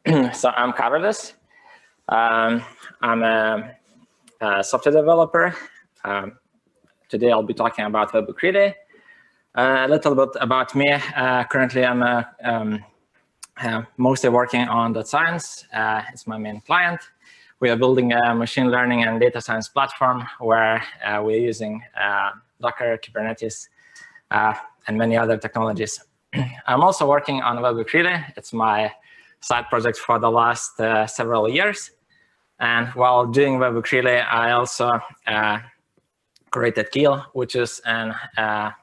So I'm Karolis. I'm a software developer. Today I'll be talking about Webhook Relay. A little bit about me. Currently I'm mostly working on Dotscience. It's my main client. We are building a machine learning and data science platform where we're using Docker, Kubernetes, and many other technologies. I'm also working on Webhook Relay. It's my side project for the last several years. And while doing Webhook Relay, I also created Keel, which is an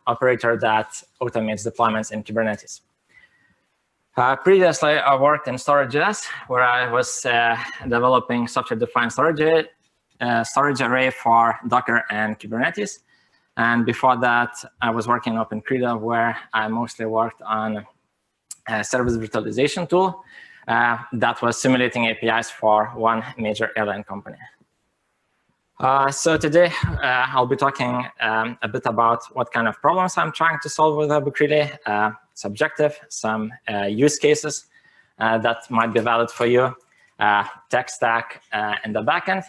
operator that automates deployments in Kubernetes. Previously, I worked in storage.js, where I was developing software-defined storage array for Docker and Kubernetes. And before that, I was working in OpenCredo, where I mostly worked on a service virtualization tool that was simulating APIs for one major airline company. So today, I'll be talking a bit about what kind of problems I'm trying to solve with Webhook Relay, subjective, some use cases that might be valid for you, tech stack in the backend,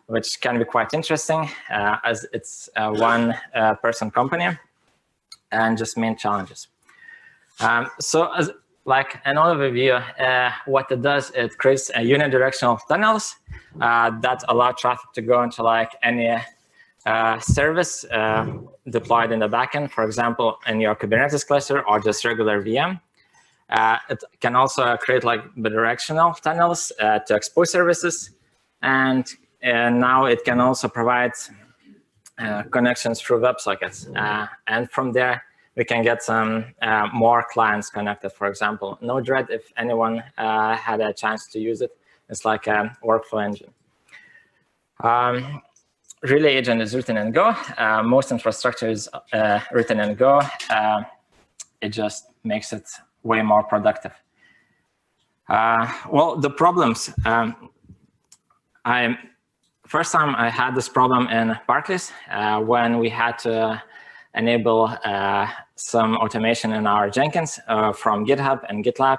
which can be quite interesting as it's a one-person company, and just main challenges. So as like an overview, what it does, it creates a unidirectional tunnels that allow traffic to go into like any service deployed in the backend, for example, in your Kubernetes cluster or just regular VM. It can also create like bidirectional tunnels to expose services, and now it can also provide connections through WebSockets. And from there, we can get some more clients connected. For example, Node-RED, if anyone had a chance to use it, it's like a workflow engine. Relay agent is written in Go. Most infrastructure is written in Go. It just makes it way more productive. Well, the problems. First time I had this problem in Barclays when we had to enable some automation in our Jenkins from GitHub and GitLab,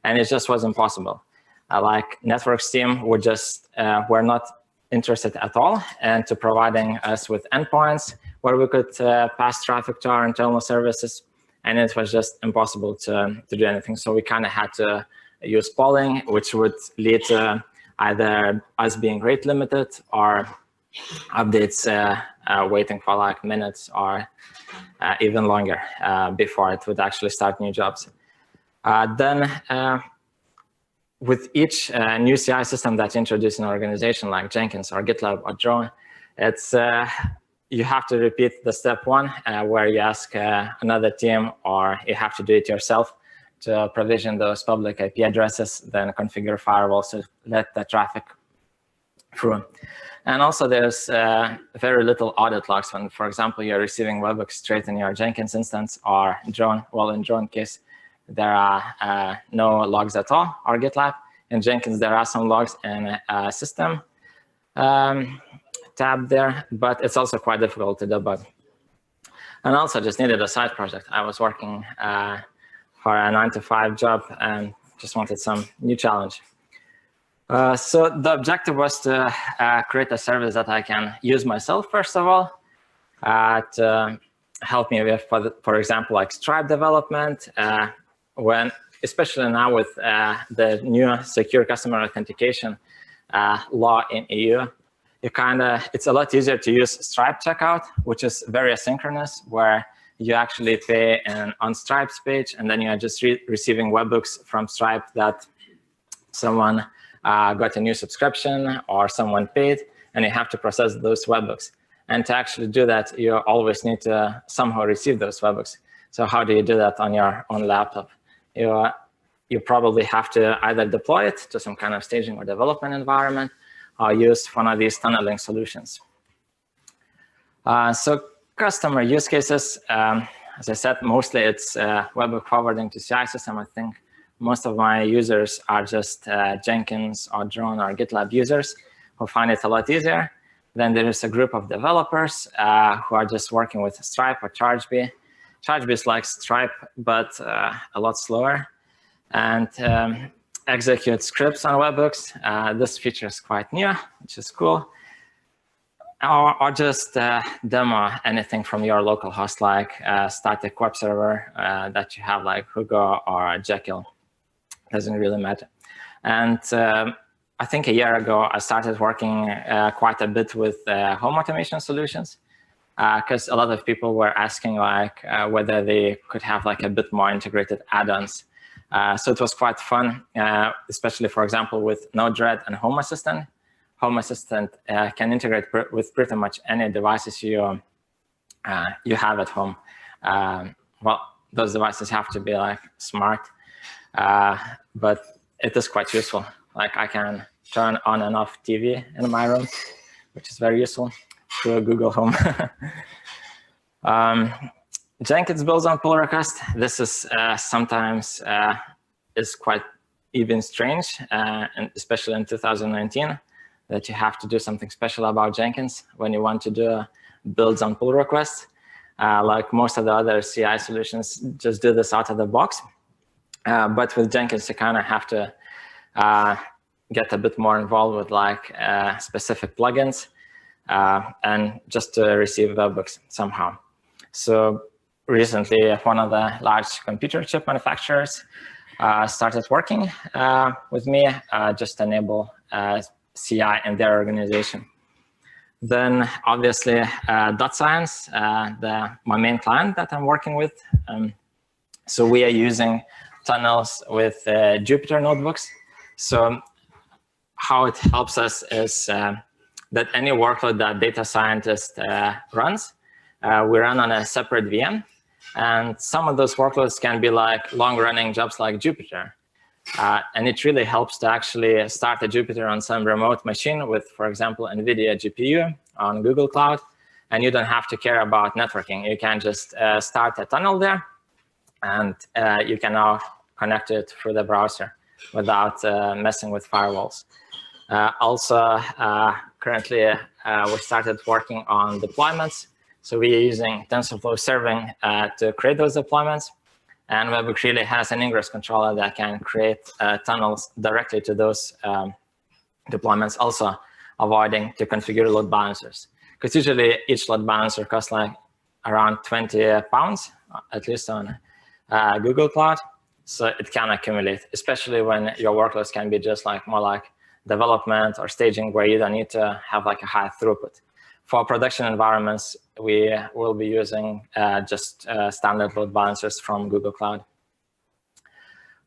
and it just wasn't possible. Like networks team were just were not interested at all into providing us with endpoints where we could pass traffic to our internal services, and it was just impossible to do anything. So we kind of had to use polling, which would lead to either us being rate limited or updates waiting for like minutes or even longer before it would actually start new jobs. Then with each new CI system that's introduced in an organization like Jenkins or GitLab or Drone, it's you have to repeat the step one where you ask another team, or you have to do it yourself to provision those public IP addresses, then configure firewalls to let the traffic through. And also there's very little audit logs when, for example, you're receiving webhooks straight in your Jenkins instance or Drone. Well, in Drone case, there are no logs at all, or GitLab. In Jenkins, there are some logs in a system tab there, but it's also quite difficult to debug. And also just needed a side project. I was working for a 9-to-5 job and just wanted some new challenge. So the objective was to create a service that I can use myself, first of all, to help me with, for example, like Stripe development, especially now with the new secure customer authentication law in EU, it's a lot easier to use Stripe checkout, which is very asynchronous, where you actually pay on Stripe's page, and then you are just receiving webhooks from Stripe that someone got a new subscription or someone paid, and you have to process those webhooks. And to actually do that, you always need to somehow receive those webhooks. So how do you do that on your own laptop? You probably have to either deploy it to some kind of staging or development environment, or use one of these tunneling solutions. So customer use cases, as I said, mostly it's webhook forwarding to CI system. I think most of my users are just Jenkins or Drone or GitLab users who find it a lot easier. Then there is a group of developers who are just working with Stripe or Chargebee. Chargebee is like Stripe, but a lot slower. And execute scripts on webhooks. This feature is quite new, which is cool. Or just demo anything from your local host, like static web server that you have, like Hugo or Jekyll. Doesn't really matter. And I think a year ago, I started working quite a bit with home automation solutions, because a lot of people were asking like whether they could have like a bit more integrated add-ons. So it was quite fun, especially, for example, with Node-RED and Home Assistant. Home Assistant can integrate with pretty much any devices you have at home. Well, those devices have to be like smart, but it is quite useful. Like I can turn on and off TV in my room, which is very useful through Google Home. Jenkins builds on pull request. This is sometimes is quite even strange, and especially in 2019. That you have to do something special about Jenkins when you want to do builds on pull requests. Like most of the other CI solutions just do this out of the box. But with Jenkins, you kind of have to get a bit more involved with like specific plugins and just to receive webhooks somehow. So recently, one of the large computer chip manufacturers started working with me, just enable CI in their organization. Then obviously Dotscience, my main client that I'm working with. So we are using tunnels with Jupyter notebooks. So how it helps us is that any workload that data scientist runs, we run on a separate VM. And some of those workloads can be like long-running jobs like Jupyter. And it really helps to actually start a Jupyter on some remote machine with, for example, NVIDIA GPU on Google Cloud. And you don't have to care about networking. You can just start a tunnel there, and you can now connect it through the browser without messing with firewalls. Also, currently, we started working on deployments. So we are using TensorFlow serving to create those deployments. And Webhook Relay has an ingress controller that can create tunnels directly to those deployments, also avoiding to configure load balancers. Because usually each load balancer costs like around 20 pounds, at least on Google Cloud. So it can accumulate, especially when your workloads can be just like more like development or staging where you don't need to have like a high throughput. For production environments, we will be using just standard load balancers from Google Cloud.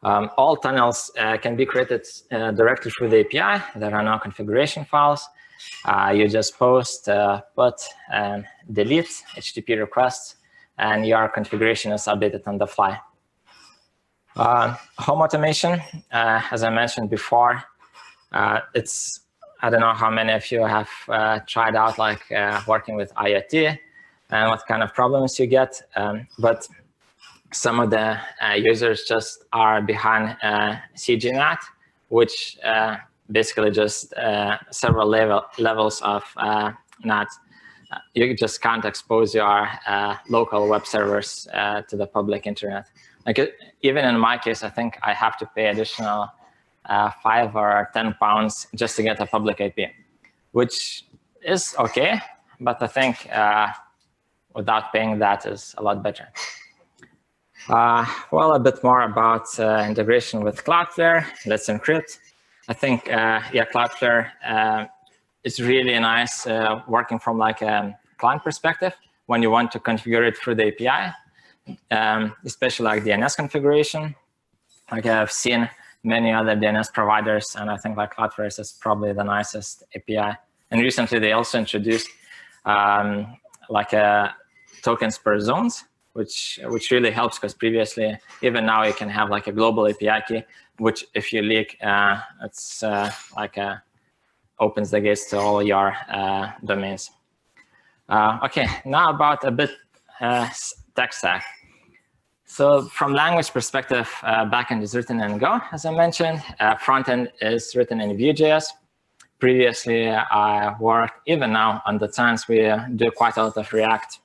All tunnels can be created directly through the API. There are no configuration files. You just post, put, and delete HTTP requests, and your configuration is updated on the fly. Home automation, as I mentioned before, I don't know how many of you have tried out like working with IoT and what kind of problems you get, but some of the users just are behind CGNAT, which basically just several levels of NAT. You just can't expose your local web servers to the public internet. Like even in my case, I think I have to pay additional 5 or 10 pounds just to get a public IP, which is okay, but I think without paying that is a lot better. Well, a bit more about integration with Cloudflare. Let's encrypt. I think, yeah, Cloudflare is really nice working from like a client perspective when you want to configure it through the API, especially like DNS configuration. Like I've seen many other DNS providers, and I think like Cloudflare is probably the nicest API. And recently they also introduced like tokens per zones, which really helps, because previously, even now you can have like a global API key, which if you leak, it's like opens the gates to all your domains. Okay, now about a bit tech stack. So from language perspective, backend is written in Go, as I mentioned. Frontend is written in Vue.js. Previously, I worked, even now on Dotscience, we do quite a lot of React.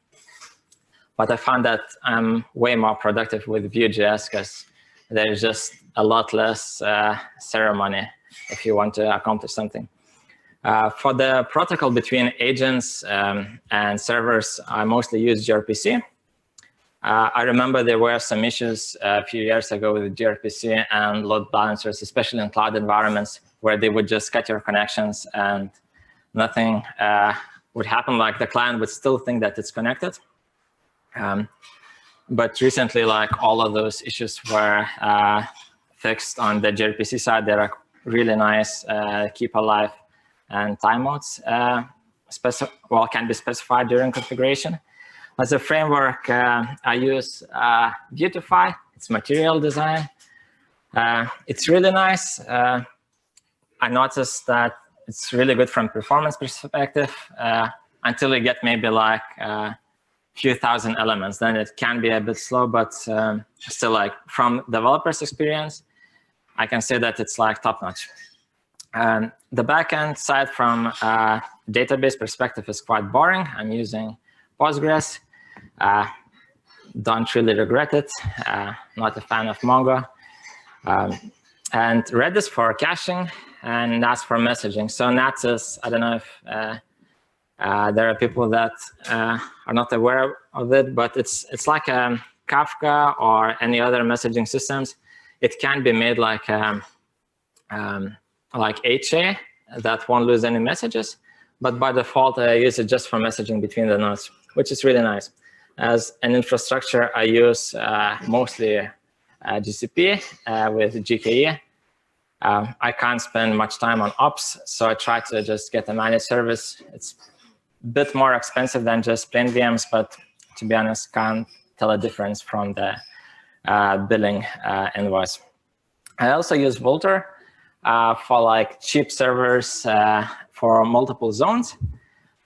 But I found that I'm way more productive with Vue.js because there's just a lot less ceremony if you want to accomplish something. For the protocol between agents and servers, I mostly use gRPC. I remember there were some issues a few years ago with gRPC and load balancers, especially in cloud environments, where they would just cut your connections and nothing would happen. Like the client would still think that it's connected. But recently, like all of those issues were fixed on the gRPC side. There are really nice keep alive and timeouts can be specified during configuration. As a framework, I use Beautify. It's material design. It's really nice. I noticed that it's really good from performance perspective until you get maybe like a few thousand elements. Then it can be a bit slow, but still, like from developers' experience, I can say that it's like top notch. The backend side from database perspective is quite boring. I'm using Postgres. Don't really regret it. Not a fan of Mongo. And Redis for caching and NAS for messaging. So NAS is, I don't know if there are people that are not aware of it, but it's like Kafka or any other messaging systems. It can be made like HA that won't lose any messages, but by default I use it just for messaging between the nodes, which is really nice. As an infrastructure, I use mostly GCP with GKE. I can't spend much time on ops, so I try to just get a managed service. It's a bit more expensive than just plain VMs, but to be honest, can't tell a difference from the billing invoice. I also use Vultr for like cheap servers for multiple zones.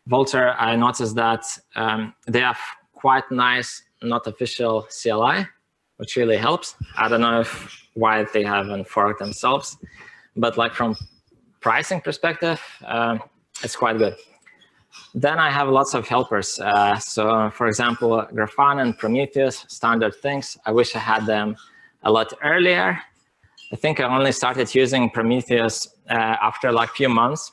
Vultr, I noticed that they have quite nice, not official CLI, which really helps. I don't know why they haven't forked themselves, but like from pricing perspective, it's quite good. Then I have lots of helpers. So for example, Grafana and Prometheus, standard things. I wish I had them a lot earlier. I think I only started using Prometheus after like few months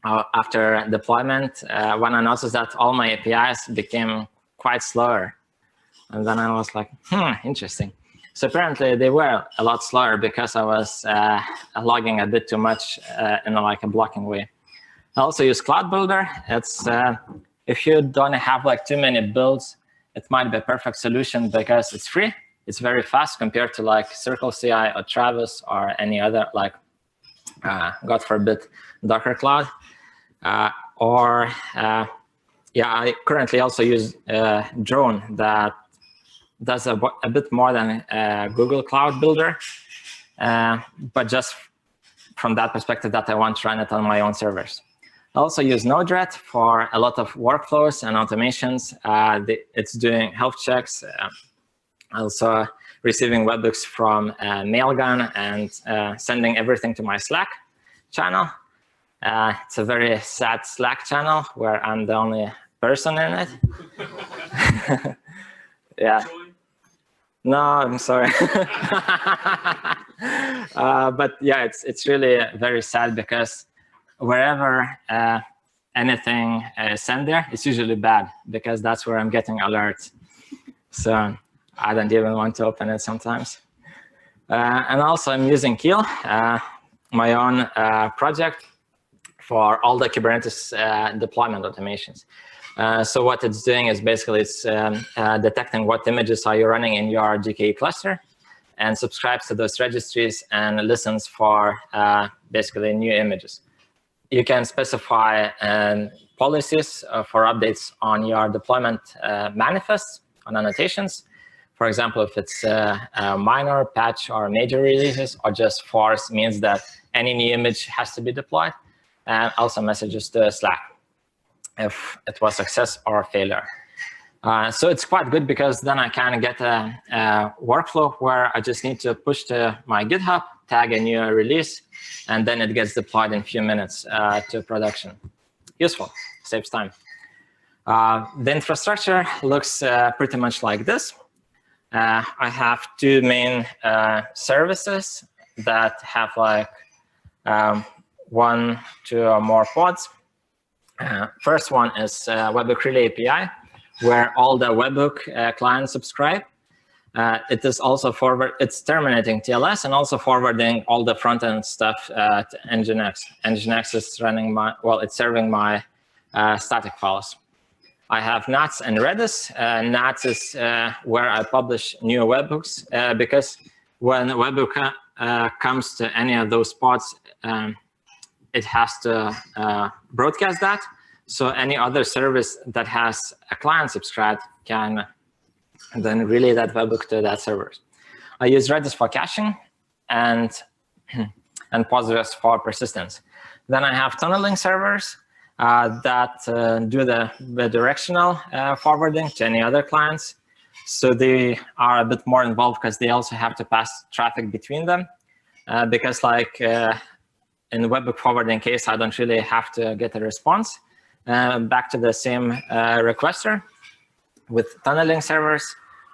after deployment, when I noticed that all my APIs became quite slower. And then I was like, interesting. So apparently they were a lot slower because I was logging a bit too much in like a blocking way. I also use Cloud Builder. It's if you don't have like too many builds, it might be a perfect solution because it's free. It's very fast compared to like Circle CI or Travis or any other like, God forbid, Docker Cloud. I currently also use Drone that does a bit more than Google Cloud Builder, but just from that perspective that I want to run it on my own servers. I also use Node-RED for a lot of workflows and automations. It's doing health checks, also receiving webhooks from Mailgun and sending everything to my Slack channel. It's a very sad Slack channel where I'm the only person in it. Yeah. No, I'm sorry. But yeah, it's really very sad because wherever anything is sent there, it's usually bad because that's where I'm getting alerts. So I don't even want to open it sometimes. And also I'm using Keel, my own project for all the Kubernetes deployment automations. So what it's doing is basically it's detecting what images are you running in your GKE cluster and subscribes to those registries and listens for basically new images. You can specify policies for updates on your deployment manifests on annotations. For example, if it's a minor patch or major releases, or just force means that any new image has to be deployed, and also messages to Slack if it was success or failure. So it's quite good because then I can get a workflow where I just need to push to my GitHub, tag a new release, and then it gets deployed in a few minutes to production. Useful, saves time. The infrastructure looks pretty much like this. I have two main services that have like 1, 2, or more pods. First one is Webhook Relay API, where all the Webhook clients subscribe. It is also it's terminating TLS and also forwarding all the front-end stuff to Nginx. Nginx is running it's serving my static files. I have Nats and Redis. Nats is where I publish new webhooks because when a webhook comes to any of those pods, it has to broadcast that. So any other service that has a client subscribed can then relay that webhook to that server. I use Redis for caching and Postgres for persistence. Then I have tunneling servers that do the bidirectional forwarding to any other clients. So they are a bit more involved because they also have to pass traffic between them. Because like in the webhook forwarding case, I don't really have to get a response back to the same requester. With tunneling servers,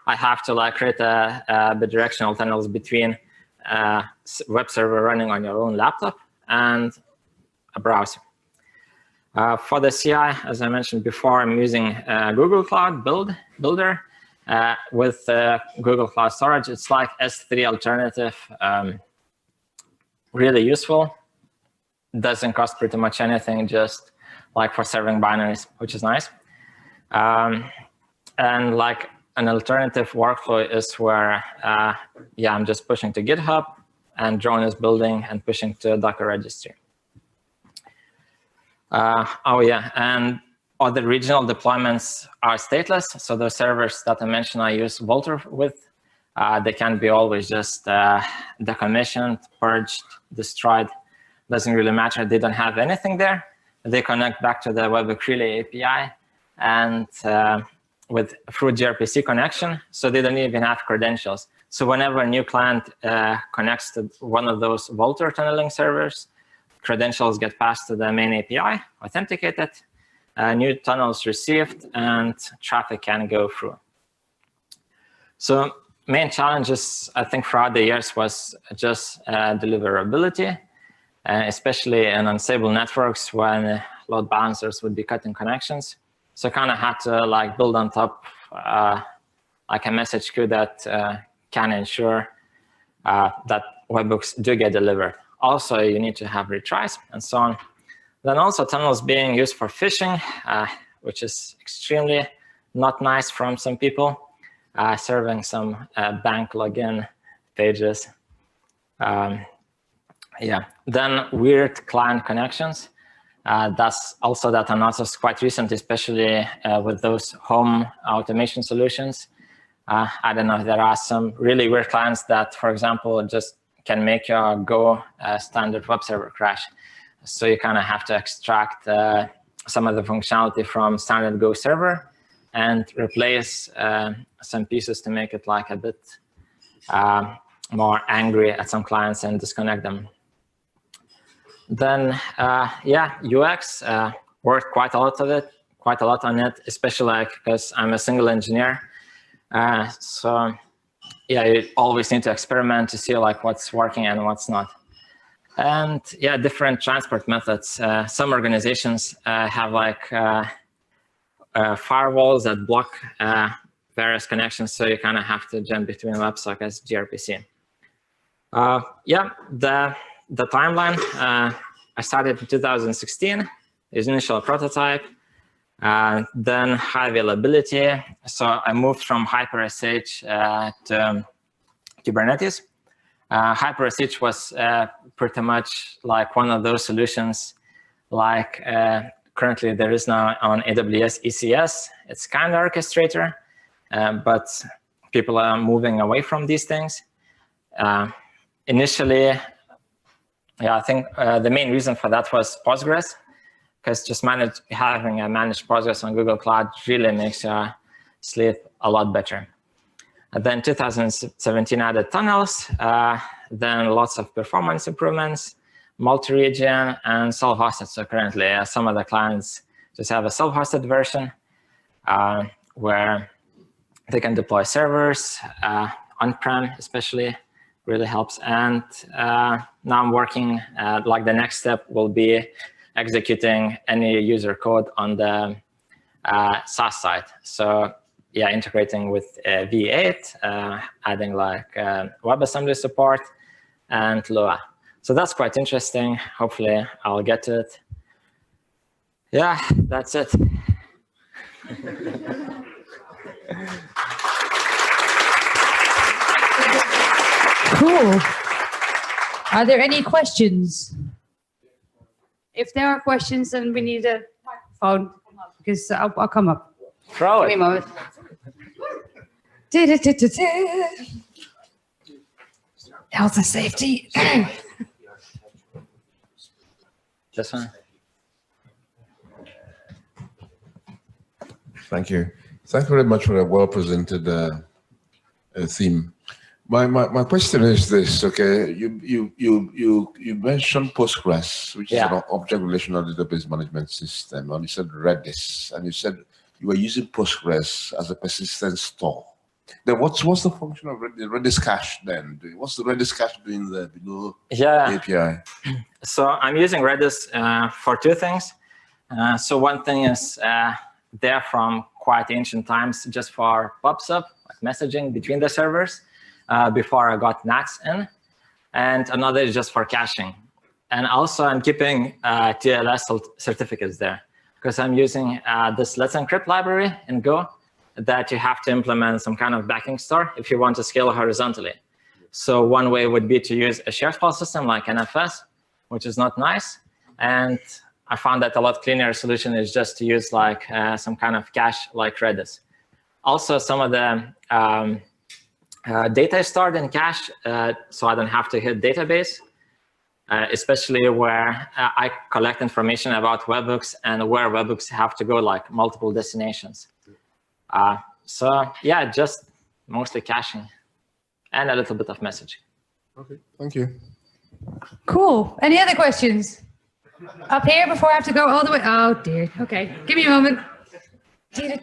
I have to like create a bidirectional tunnels between a web server running on your own laptop and a browser. For the CI, as I mentioned before, I'm using Google Cloud Builder with Google Cloud Storage. It's like S3 alternative, really useful. Doesn't cost pretty much anything, just like for serving binaries, which is nice. And like an alternative workflow is where, I'm just pushing to GitHub, and drone is building and pushing to a Docker registry. And other regional deployments are stateless. So the servers that I mentioned I use Volter with, they can be always just decommissioned, purged, destroyed. Doesn't really matter. They don't have anything there. They connect back to the Webhook Relay API and through gRPC connection. So they don't even have credentials. So whenever a new client connects to one of those Volter tunneling servers, credentials get passed to the main API, authenticated, new tunnels received, and traffic can go through. So main challenges, I think, throughout the years was just deliverability, especially in unstable networks when load balancers would be cutting connections. So I kind of had to like build on top like a message queue that can ensure that webhooks do get delivered. Also, you need to have retries and so on. Then also tunnels being used for phishing, which is extremely not nice from some people, serving some bank login pages. Then weird client connections. That's also that I noticed quite recently, especially with those home automation solutions. I don't know, there are some really weird clients that, for example, just can make your Go standard web server crash. So you kind of have to extract some of the functionality from standard Go server and replace some pieces to make it like a bit more angry at some clients and disconnect them. Then, UX, worked quite a lot on it, especially like because I'm a single engineer. So you always need to experiment to see like what's working and what's not. And different transport methods. Some organizations have like firewalls that block various connections, so you kind of have to jump between WebSockets, gRPC. The timeline, I started in 2016, is initial prototype, then high availability. So I moved from HyperSH to Kubernetes. HyperSH was pretty much like one of those solutions like currently there is now on AWS ECS. It's kind of orchestrator, but people are moving away from these things. Initially, I think the main reason for that was Postgres, because just having a managed Postgres on Google Cloud really makes your sleep a lot better. And then 2017 added tunnels, then lots of performance improvements, multi-region, and self-hosted. So currently, some of the clients just have a self-hosted version where They can deploy servers, on-prem especially, really helps. And now I'm working, like the next step will be executing any user code on the SaaS side. So yeah, integrating with V8, adding like WebAssembly support and Lua. So that's quite interesting. Hopefully I'll get to it. Yeah, that's it. Cool. Are there any questions? If there are questions, then we need a microphone because I'll come up. Throw Give me a it. moment. Health and safety. This one. Thank you. Thank you very much for a well-presented theme. My question is this, okay? You mentioned Postgres, which is an object relational database management system, and you said Redis, and you said you were using Postgres as a persistent store. Then what's the function of Redis cache then? What's the Redis cache doing there below the API? So I'm using Redis for two things. So one thing is there from quite ancient times just for PubSub, like messaging between the servers before I got NATS in. And another is just for caching. And also I'm keeping TLS certificates there because I'm using this Let's Encrypt library in Go that you have to implement some kind of backing store if you want to scale horizontally. So one way would be to use a shared file system like NFS, which is not nice. And I found that a lot cleaner solution is just to use like some kind of cache like Redis. Also, some of the data is stored in cache, so I don't have to hit database, especially where I collect information about webhooks and where webhooks have to go, like multiple destinations. So yeah, just mostly caching and a little bit of messaging. Okay, thank you. Cool. Any other questions? Up here before I have to go all the way. Oh dear. Okay, give me a moment. There's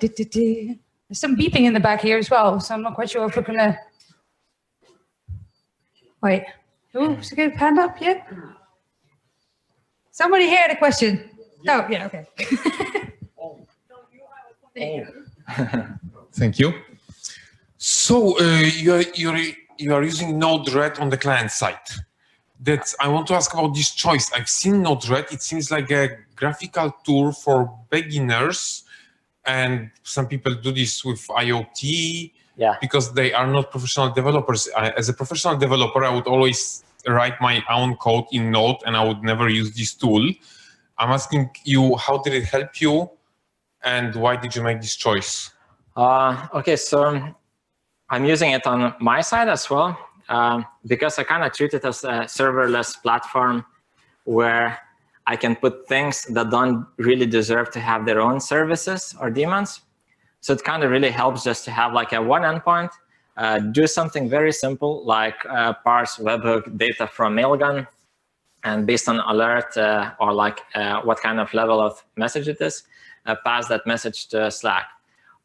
some beeping in the back here as well, so I'm not quite sure if we're gonna. Wait. Who's got a hand up yet? Somebody here had a question. Oh yeah. Okay. There you go. Thank you. So you are using Node-RED on the client side. I want to ask about this choice. I've seen Node-RED. It seems like a graphical tool for beginners, and some people do this with IoT because they are not professional developers. As a professional developer, I would always write my own code in Node, and I would never use this tool. I'm asking you, how did it help you? And why did you make this choice? Okay, so I'm using it on my side as well because I kind of treat it as a serverless platform where I can put things that don't really deserve to have their own services or daemons. So it kind of really helps just to have like a one endpoint, do something very simple like parse webhook data from Mailgun, and based on alert or like what kind of level of message it is, pass that message to Slack.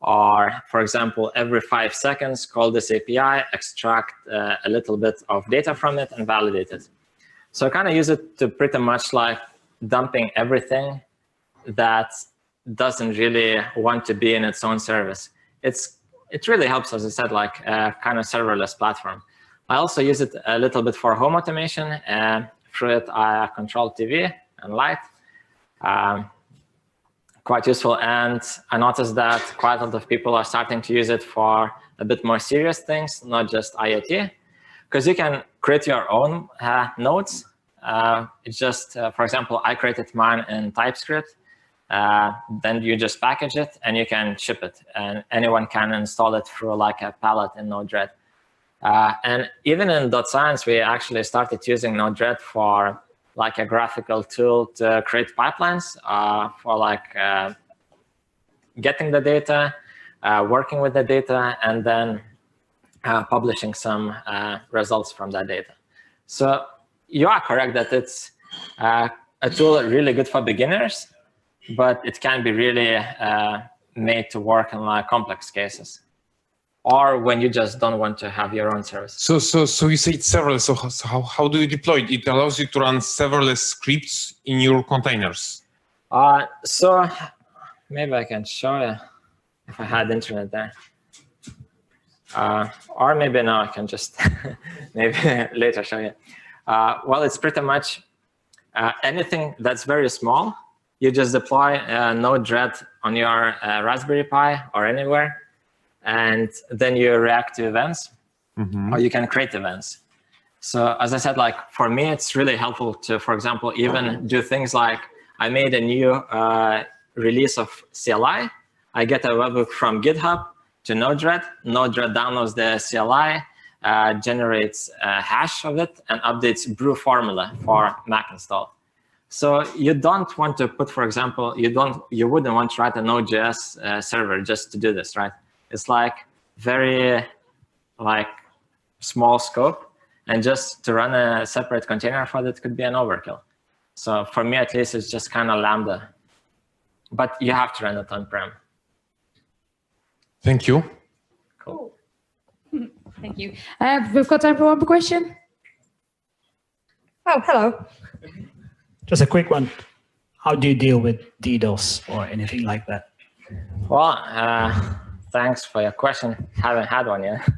Or, for example, every 5 seconds, call this API, extract a little bit of data from it, and validate it. So I kind of use it to pretty much like dumping everything that doesn't really want to be in its own service. It really helps, as I said, like a kind of serverless platform. I also use it a little bit for home automation. Through it, I control TV and light. Quite useful, and I noticed that quite a lot of people are starting to use it for a bit more serious things, not just IoT, because you can create your own nodes. It's just, for example, I created mine in TypeScript. Then you just package it and you can ship it, and anyone can install it through like a palette in Node-RED. And even in Dotscience, we actually started using Node-RED for like a graphical tool to create pipelines for like getting the data, working with the data, and then publishing some results from that data. So you are correct that it's a tool really good for beginners, but it can be really made to work in like complex cases. or when you just don't want to have your own service. So you say it's serverless. So how do you deploy it? It allows you to run serverless scripts in your containers. So maybe I can show you if I had internet there. Or maybe now I can just maybe later show you. Well, it's pretty much anything that's very small. You just deploy Node-RED on your Raspberry Pi or anywhere, and then you react to events, or you can create events. So as I said, like for me, it's really helpful to, for example, even do things like I made a new release of CLI. I get a webhook from GitHub to Node-RED. Node-RED downloads the CLI, generates a hash of it, and updates brew formula for Mac install. So you don't want to put, for example, you wouldn't want to write a Node.js server just to do this, right? It's like very like small scope, and just to run a separate container for that could be an overkill. So for me, at least, it's just kind of Lambda, but you have to run it on-prem. Thank you. Cool. Thank you. We've got time for one more question. Oh, hello. Just a quick one. How do you deal with DDoS or anything like that? Well, thanks for your question. Haven't had one yet.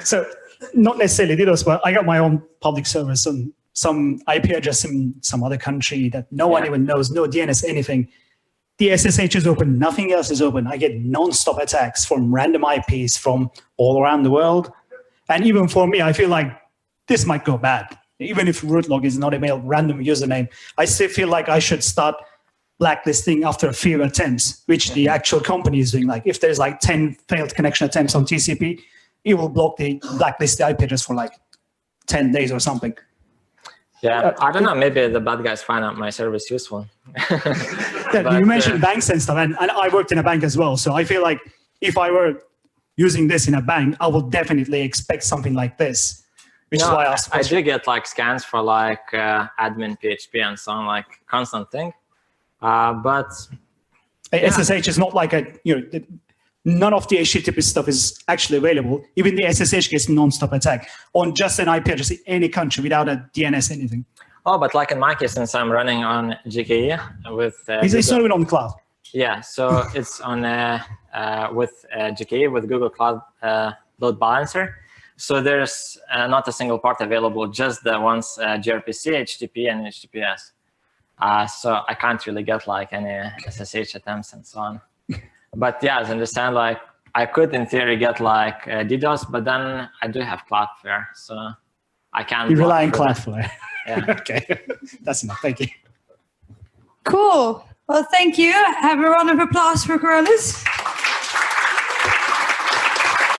So not necessarily DDoS, but I got my own public service on some IP address in some other country that no one even knows, no DNS, anything. The SSH is open, nothing else is open. I get non-stop attacks from random IPs from all around the world. And even for me, I feel like this might go bad. Even if root log is not a random username, I still feel like I should start blacklisting after a few attempts, which the actual company is doing. Like if there's like 10 failed connection attempts on TCP, it will blacklist the IP address for like 10 days or something. Yeah, I don't know. Maybe the bad guys find out my service useful. You mentioned banks and stuff, and I worked in a bank as well. So I feel like if I were using this in a bank, I would definitely expect something like this. Which is why I do get like scans for like admin PHP and so on, like constant thing. But SSH is not like none of the HTTP stuff is actually available. Even the SSH gets non-stop attack on just an IP address in any country without a DNS anything. Oh, but like in my case, since I'm running on GKE with it's not even on the cloud. Yeah, so it's on with GKE with Google Cloud Load Balancer. So there's not a single port available, just the ones gRPC, HTTP, and HTTPS. So I can't really get like any SSH attempts and so on. But yeah, as I understand, like I could in theory get like DDoS, but then I do have Cloudflare, so I can't. You rely on Cloudflare. Yeah. Okay, that's enough. Thank you. Cool. Well, thank you. Have a round of applause for Karolis.